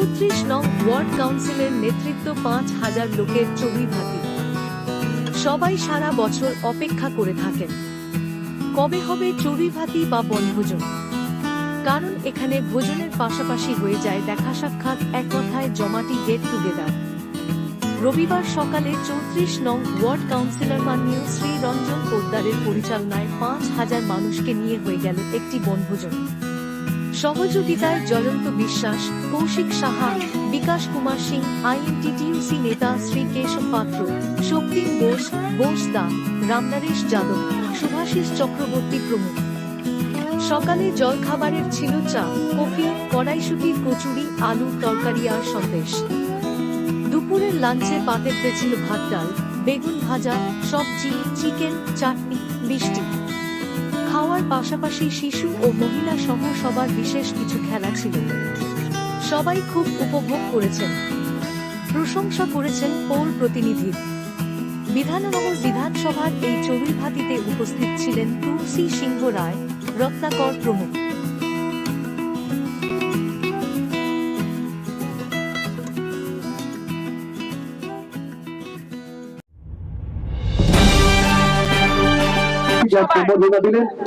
34 নং ওয়ার্ড কাউন্সিলের নেতৃত্ব 5000 লোকের চড়ুইভাতি। সবাই সারা বছর অপেক্ষা করে থাকেন কবে হবে চড়ুইভাতি বা বনভোজন। কারণ এখানে ভোজনের পাশাপাশি হয়ে যায় দেখা সাক্ষাৎ, এক কথায় জমাটি গেট টুগেদার। রবিবার সকালে 34 নং ওয়ার্ড কাউন্সিলর মাননীয় শ্রী রঞ্জন পোদ্দারের পরিচালনায় 5000 মানুষকে নিয়ে হয়ে গেল একটি বনভোজন। সহযোগিতায় জ্বলন্ত বিশ্বাস, কৌশিক সাহা, বিকাশ কুমার সিং, আইএনটিটিইউসি নেতা শ্রী কেশব পাত্র, শক্তিন বোস, বোস দা, রামনারেশ যাদব, শুভাশিস চক্রবর্তী প্রমুখ। সকালে জলখাবারের ছিল চা, কফি, কড়াইশুটির কচুরি, আলুর তরকারি আর সন্দেশ। দুপুরের লাঞ্চে পাতেতে ছিল ভাত, ডাল, বেগুন ভাজা, সবজি, চিকেন, চাটনি, মিষ্টি। খাওয়ার পাশাপাশি শিশু ও মহিলা সহ সবার বিশেষ কিছু খেলা ছিল। সবাই খুব উপভোগ করেছেন, প্রশংসা করেছেন পৌর প্রতিনিধির। বিধাননগর বিধানসভার এই চড়ুইভাতিতে উপস্থিত ছিলেন তুলসী সিংহ রায়, রত্নাকর প্রমুখ।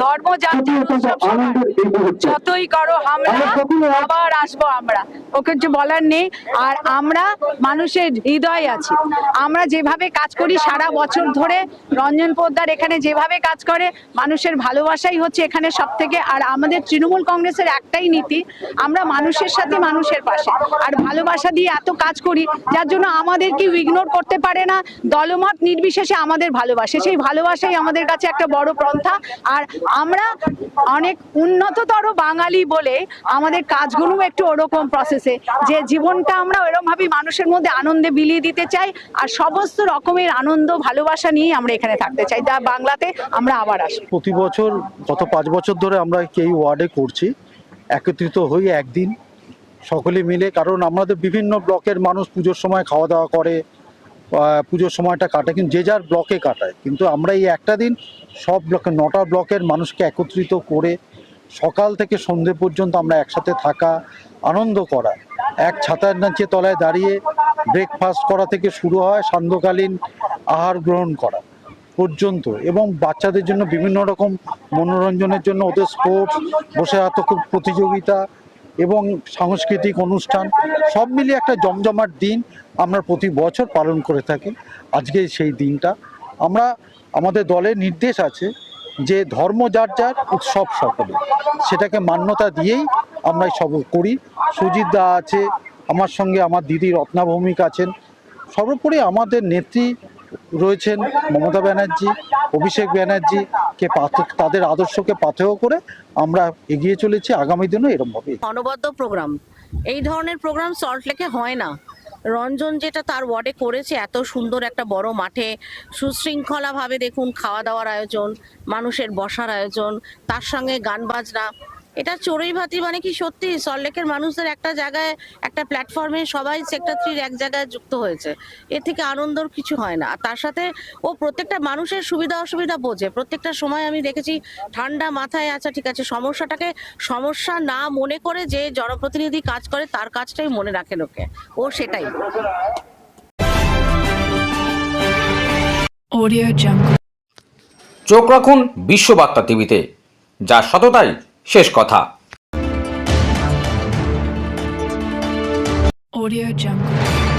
ধর্ম যতই করো আমরা আবার আসবো, আমরা ওকে কিছু বলার নেই। আর আমরা মানুষের হৃদয় আছি। আমরা যেভাবে কাজ করি সারা বছর ধরে, রঞ্জন পোদ্দার এখানে যেভাবে কাজ করে, মানুষের ভালোবাসাই হচ্ছে এখানে সব থেকে। আর আমাদের তৃণমূল কংগ্রেসের একটাই নীতি, আমরা মানুষের সাথে মানুষের পাশে, আর ভালোবাসা দিয়ে এত কাজ করি যার জন্য আমাদের কেউ ইগনোর করতে পারে না। দলমত নির্বিশেষে আমাদের ভালোবাসে, সেই ভালোবাসাই আমাদের কাছে একটা বড় পন্থা। আর আমরা অনেক উন্নততর বাঙালি বলে আমাদের কাজগুলো একটু ওরকম প্রসেসে, যে জীবনটা আমরা ওরকম ভাবে মানুষের মধ্যে আনন্দে বিলিয়ে দিতে চাই। আর সমস্ত রকমের আনন্দ ভালোবাসা নিয়ে আমরা এখানে থাকতে চাই। যা বাংলাতে আমরা আবার আসি। প্রতি বছর গত 5 বছর ধরে আমরা এই ওয়ার্ডে করছি, একত্রিত হই একদিন সকলে মিলে। কারণ আমাদের বিভিন্ন ব্লকের মানুষ পুজোর সময় খাওয়া দাওয়া করে, পুজোর সময়টা কাটায়, কিন্তু যে যার ব্লকে কাটায়। কিন্তু আমরা এই একটা দিন সব ব্লকে 9টা ব্লকের মানুষকে একত্রিত করে সকাল থেকে সন্ধে পর্যন্ত আমরা একসাথে থাকা, আনন্দ করা, এক ছাতার নিচে তলায় দাঁড়িয়ে ব্রেকফাস্ট করা থেকে শুরু হয় সান্ধ্যকালীন আহার গ্রহণ করা পর্যন্ত। এবং বাচ্চাদের জন্য বিভিন্ন রকম মনোরঞ্জনের জন্য ওদের স্পোর্টস, বসে হাতে প্রতিযোগিতা এবং সাংস্কৃতিক অনুষ্ঠান সব মিলিয়ে একটা জমজমাট দিন আমরা প্রতি বছর পালন করে থাকি। আজকে সেই দিনটা আমরা, আমাদের দলের নির্দেশ আছে যে ধর্ম যার যার, উৎসব সকলে, সেটাকে মান্যতা দিয়েই আমরা সব করি। সুজিত দা আছে আমার সঙ্গে, আমার দিদি রত্না ভৌমিক আছেন, সর্বোপরি আমাদের নেত্রী রয়েছেন মমতা ব্যানার্জি, অভিষেক ব্যানার্জি কে তাদের আদর্শকে পাথেয় করে আমরা এগিয়ে চলেছি। আগামী দিনও এরকমভাবে অনবদ্য প্রোগ্রাম, এই ধরনের প্রোগ্রাম সল্টলেকে হয় না। রঞ্জন যেটা তার ওয়ার্ডে করেছে, এত সুন্দর একটা বড় মাঠে সুশৃঙ্খলাভাবে দেখুন খাওয়া দাওয়ার আয়োজন, মানুষের বসার আয়োজন, তার সঙ্গে গান বাজনা। এটা চড়ুইভাতি মানে কি সত্যি সল্টলেকের মানুষদের একটা জায়গায়, একটা প্ল্যাটফর্মে সবাই সেক্টর 3 এক জায়গায় যুক্ত হয়েছে। এর থেকে আনন্দর কিছু হয় না। আর তার সাথে ও প্রত্যেকটা মানুষের সুবিধা অসুবিধা বোঝে। প্রত্যেকটা সময় আমি দেখেছি ঠান্ডা মাথায়, আচ্ছা ঠিক আছে, সমস্যাটাকে সমস্যা না মনে করে যে জনপ্রতিনিধি কাজ করে তার কাজটাই মনে রাখে লোকে, ও সেটাই। চোখ রাখুন বিশ্ববার্তা টিভিতে, যার সততাই শেষ কথা। Audio Jungle।